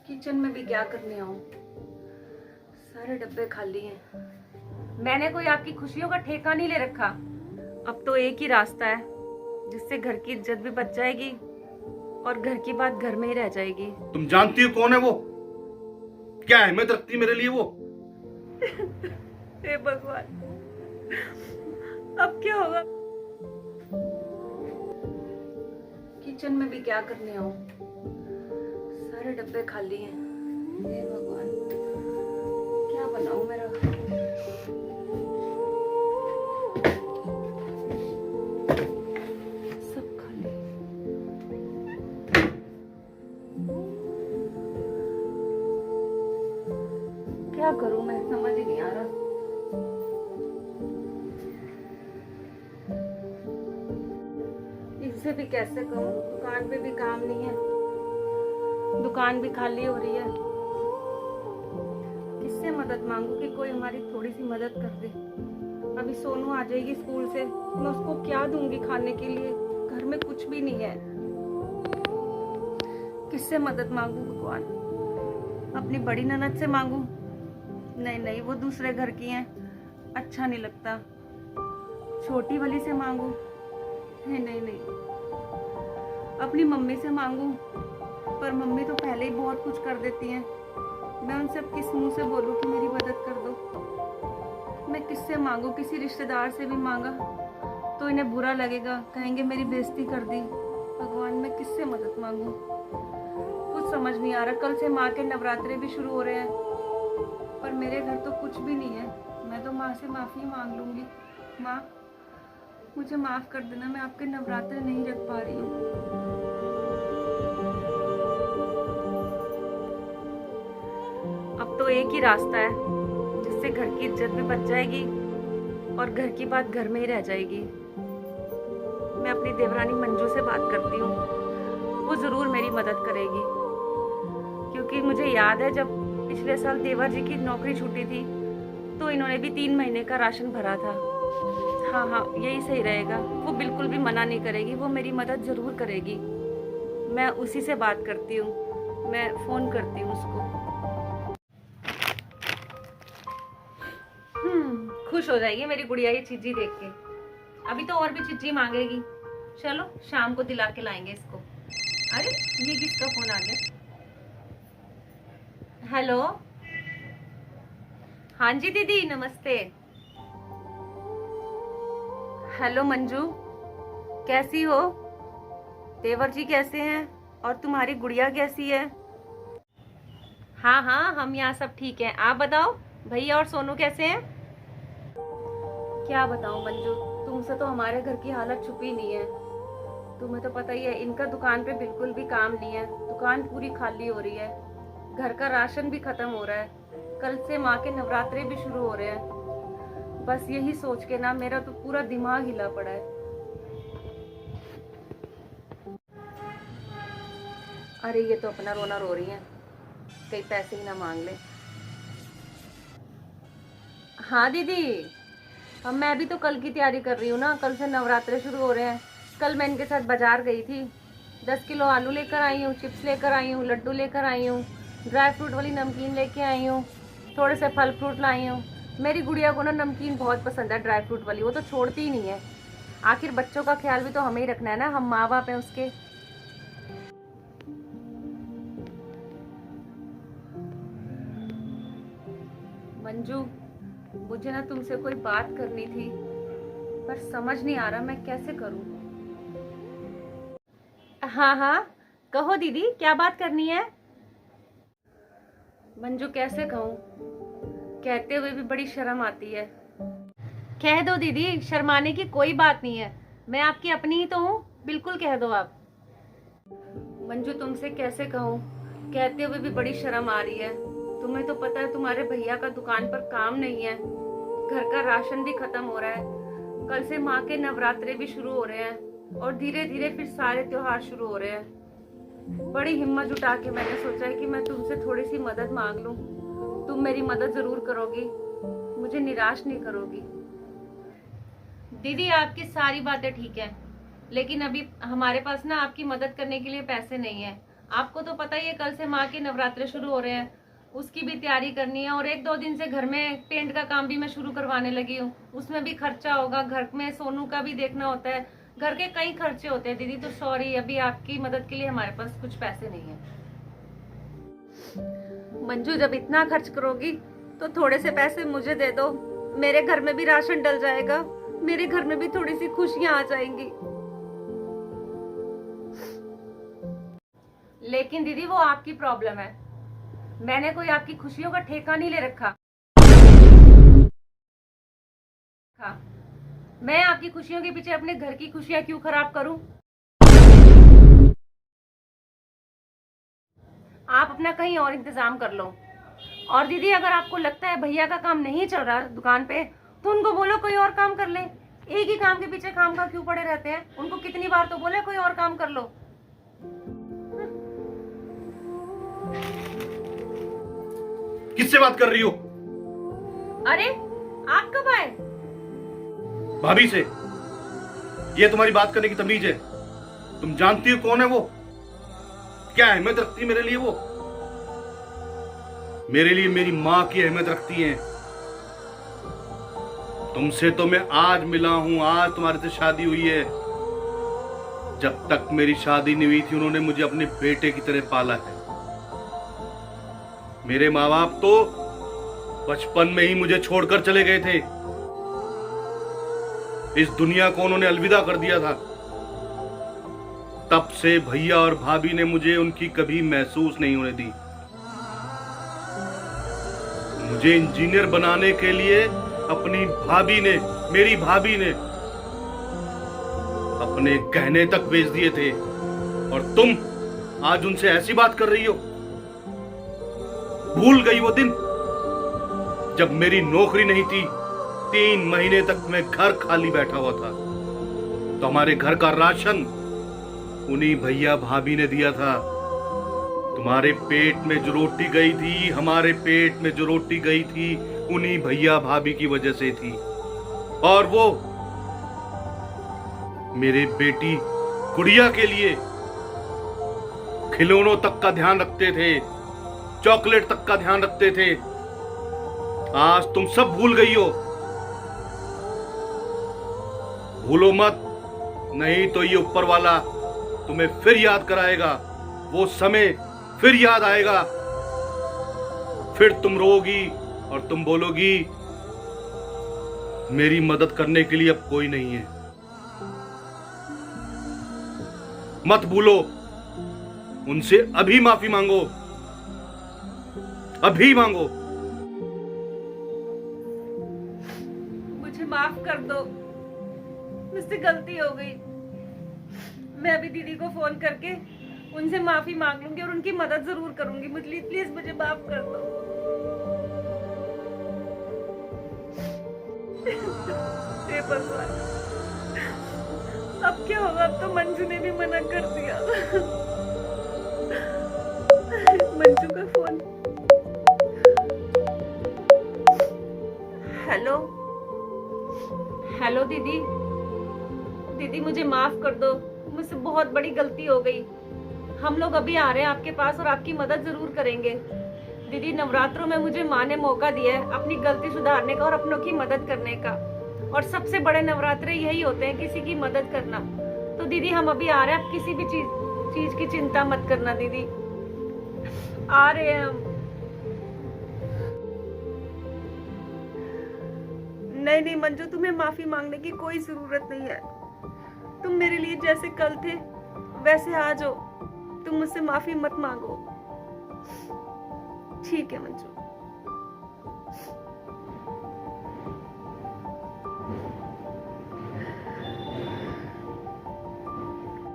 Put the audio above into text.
Kitchen में भी क्या करने आऊं, सारे डब्बे खाली हैं। मैंने कोई आपकी खुशियों का ठेका नहीं ले रखा। अब तो एक ही रास्ता है जिससे घर की इज्जत भी बच जाएगी और घर की बात घर में ही रह जाएगी। तुम जानती हो कौन है वो? क्या अहमियत रखती है मेरे लिए वो? हे भगवान, अब क्या होगा? किचन में भी क्या करने आऊं, सारे डब्बे खाली हैं। हे भगवान, क्या बनाऊं मेरा? सब खाली। क्या करूं मैं, समझ ही नहीं आ रहा। इससे भी कैसे कहूं, दुकान पे भी काम नहीं है, दुकान भी खाली हो रही है। किससे मदद मांगू कि कोई हमारी थोड़ी सी मदद कर दे। अभी सोनू आ जाएगी स्कूल से, मैं उसको क्या दूंगी खाने के लिए? घर में कुछ भी नहीं है। किससे मदद मांगू भगवान? अपनी बड़ी ननद से मांगू? नहीं नहीं, वो दूसरे घर की हैं, अच्छा नहीं लगता। छोटी वाली से मांगू? नहीं नहीं नहीं। अपनी मम्मी से मांगू? पर मम्मी तो पहले ही बहुत कुछ कर देती हैं। मैं उनसे अब किस मुंह से बोलूं कि मेरी मदद कर दो? मैं किससे मांगू? किसी रिश्तेदार से भी मांगा तो इन्हें बुरा लगेगा, कहेंगे मेरी बेइज्जती कर दी। भगवान, मैं किससे मदद मांगू? कुछ समझ नहीं आ रहा। कल से माँ के नवरात्रे भी शुरू हो रहे हैं, पर मेरे घर तो कुछ भी नहीं है। मैं तो माँ से माफी मांग लूंगी। माँ, मुझे माफ कर देना, मैं आपके नवरात्रे नहीं रख पा रही हूँ। अब तो एक ही रास्ता है जिससे घर की इज्जत भी बच जाएगी और घर की बात घर में ही रह जाएगी। मैं अपनी देवरानी मंजू से बात करती हूँ, वो जरूर मेरी मदद करेगी। क्योंकि मुझे याद है जब पिछले साल देवर जी की नौकरी छूटी थी तो इन्होंने भी 3 महीने का राशन भरा था। हाँ हाँ, यही सही रहेगा। वो बिल्कुल भी मना नहीं करेगी, वो मेरी मदद जरूर करेगी। मैं उसी से बात करती हूँ, मैं फोन करती हूँ उसको। खुश हो जाएगी मेरी गुड़िया ये चीजी देख के। अभी तो और भी चीजी मांगेगी। चलो शाम को दिला के लाएंगे इसको। अरे, ये किसका फोन आ गया? हेलो, हाँ जी दीदी, नमस्ते। हेलो मंजू, कैसी हो? देवर जी कैसे हैं और तुम्हारी गुड़िया कैसी है? हाँ हाँ, हम यहाँ सब ठीक हैं। आप बताओ, भैया और सोनू कैसे हैं? क्या बताऊं मंजू, तुमसे तो हमारे घर की हालत छुपी नहीं है। तुम्हें तो पता ही है, इनका दुकान पे बिल्कुल भी काम नहीं है, दुकान पूरी खाली हो रही है। घर का राशन भी खत्म हो रहा है। कल से माँ के नवरात्रे भी शुरू हो रहे हैं। बस यही सोच के ना मेरा तो पूरा दिमाग हिला पड़ा है। अरे, ये तो अपना रोना रो रही है, कहीं पैसे ही ना मांग ले। हाँ दीदी, अब मैं भी तो कल की तैयारी कर रही हूँ ना, कल से नवरात्रे शुरू हो रहे हैं। कल मैं इनके साथ बाजार गई थी, 10 किलो आलू लेकर आई हूँ, चिप्स लेकर आई हूँ, लड्डू लेकर आई हूँ, ड्राई फ्रूट वाली नमकीन लेके आई हूँ, थोड़े से फल फ्रूट लाई हूँ। मेरी गुड़िया को ना नमकीन बहुत पसंद है, ड्राई फ्रूट वाली, वो तो छोड़ती ही नहीं है। आखिर बच्चों का ख्याल भी तो हमें ही रखना है ना, हम माँ बाप हैं उसके। मंजू, मुझे ना तुमसे कोई बात करनी थी, पर समझ नहीं आ रहा मैं कैसे करूं। हाँ हाँ, कहो दीदी, क्या बात करनी है? मंजू, कैसे कहूँ, कहते हुए भी बड़ी शर्म आती है। कह दो दीदी, शर्माने की कोई बात नहीं है, मैं आपकी अपनी ही तो हूँ, बिल्कुल कह दो आप। मंजू, तुमसे कैसे कहूँ, कहते हुए भी बड़ी शर्म आ रही है। तुम्हें तो पता है तुम्हारे भैया का दुकान पर काम नहीं है, घर का राशन भी खत्म हो रहा है। कल से माँ के नवरात्रे भी शुरू हो रहे हैं और धीरे धीरे फिर सारे त्योहार शुरू हो रहे हैं। बड़ी हिम्मत जुटा के मैंने सोचा है कि मैं तुमसे थोड़ी सी मदद मांग लूं। तुम मेरी मदद जरूर करोगी, मुझे निराश नहीं करोगी। दीदी, आपकी सारी बातें ठीक है, लेकिन अभी हमारे पास ना आपकी मदद करने के लिए पैसे नहीं है। आपको तो पता ही है कल से माँ के नवरात्रे शुरू हो रहे हैं, उसकी भी तैयारी करनी है। और 1-2 दिन से घर में पेंट का काम भी मैं शुरू करवाने लगी हूँ, उसमें भी खर्चा होगा। घर में सोनू का भी देखना होता है, घर के कई खर्चे होते हैं दीदी। तो सॉरी, अभी आपकी मदद के लिए हमारे पास कुछ पैसे नहीं है। मंजू, जब इतना खर्च करोगी तो थोड़े से पैसे मुझे दे दो, मेरे घर में भी राशन डल जाएगा, मेरे घर में भी थोड़ी सी खुशियां आ जाएंगी। लेकिन दीदी वो आपकी प्रॉब्लम है, मैंने कोई आपकी खुशियों का ठेका नहीं ले रखा। मैं आपकी खुशियों के पीछे अपने घर की खुशियां क्यों खराब करूं? आप अपना कहीं और इंतजाम कर लो। और दीदी, अगर आपको लगता है भैया का काम नहीं चल रहा दुकान पे, तो उनको बोलो कोई और काम कर ले। एक ही काम के पीछे खामखा क्यों पड़े रहते हैं? उनको कितनी बार तो बोले कोई और काम कर लो। किससे बात कर रही हो? अरे, आप कब आए? भाभी से। ये तुम्हारी बात करने की तमीज है? तुम जानती हो कौन है वो? क्या अहमियत रखती है मेरे लिए वो? मेरे लिए मेरी मां की अहमियत रखती है। तुमसे तो मैं आज मिला हूं, आज तुम्हारे से शादी हुई है। जब तक मेरी शादी नहीं हुई थी, उन्होंने मुझे अपने बेटे की तरह पाला है। मेरे माँ बाप तो बचपन में ही मुझे छोड़कर चले गए थे। इस दुनिया को उन्होंने अलविदा कर दिया था। तब से भैया और भाभी ने मुझे उनकी कभी महसूस नहीं होने दी। मुझे इंजीनियर बनाने के लिए अपनी भाभी ने, मेरी भाभी ने अपने गहने तक बेच दिए थे। और तुम आज उनसे ऐसी बात कर रही हो? भूल गई वो दिन जब मेरी नौकरी नहीं थी, 3 महीने तक मैं घर खाली बैठा हुआ था, तो हमारे घर का राशन उन्हीं भैया भाभी ने दिया था। तुम्हारे पेट में जो रोटी गई थी, हमारे पेट में जो रोटी गई थी, उन्हीं भैया भाभी की वजह से थी। और वो मेरे बेटी गुड़िया के लिए खिलौनों तक का ध्यान रखते थे, चॉकलेट तक का ध्यान रखते थे। आज तुम सब भूल गई हो। भूलो मत, नहीं तो ये ऊपर वाला तुम्हें फिर याद कराएगा। वो समय फिर याद आएगा, फिर तुम रोगी और तुम बोलोगी मेरी मदद करने के लिए अब कोई नहीं है। मत भूलो, उनसे अभी माफी मांगो, अभी मांगो। मुझे माफ कर दो, मुझसे गलती हो गई। मैं अभी दीदी को फोन करके उनसे माफी मांग लूंगी और उनकी मदद जरूर करूंगी। मुझे प्लीज मुझे माफ कर दो। हे भगवान, अब क्या होगा? अब तो मंजू ने भी मना कर दिया। मंजू का फोन। हेलो हेलो दीदी, दीदी मुझे माफ कर दो, मुझसे बहुत बड़ी गलती हो गई। हम लोग अभी आ रहे हैं आपके पास और आपकी मदद जरूर करेंगे। दीदी, नवरात्रों में मुझे माँ ने मौका दिया है अपनी गलती सुधारने का और अपनों की मदद करने का। और सबसे बड़े नवरात्रे यही होते हैं, किसी की मदद करना। तो दीदी हम अभी आ रहे हैं, आप किसी भी चीज की चिंता मत करना दीदी, आ रहे हैं हम। नहीं नहीं मंजू, तुम्हें माफी मांगने की कोई जरूरत नहीं है। तुम मेरे लिए जैसे कल थे वैसे आज हो। तुम मुझसे माफी मत मांगो, ठीक है मंजू।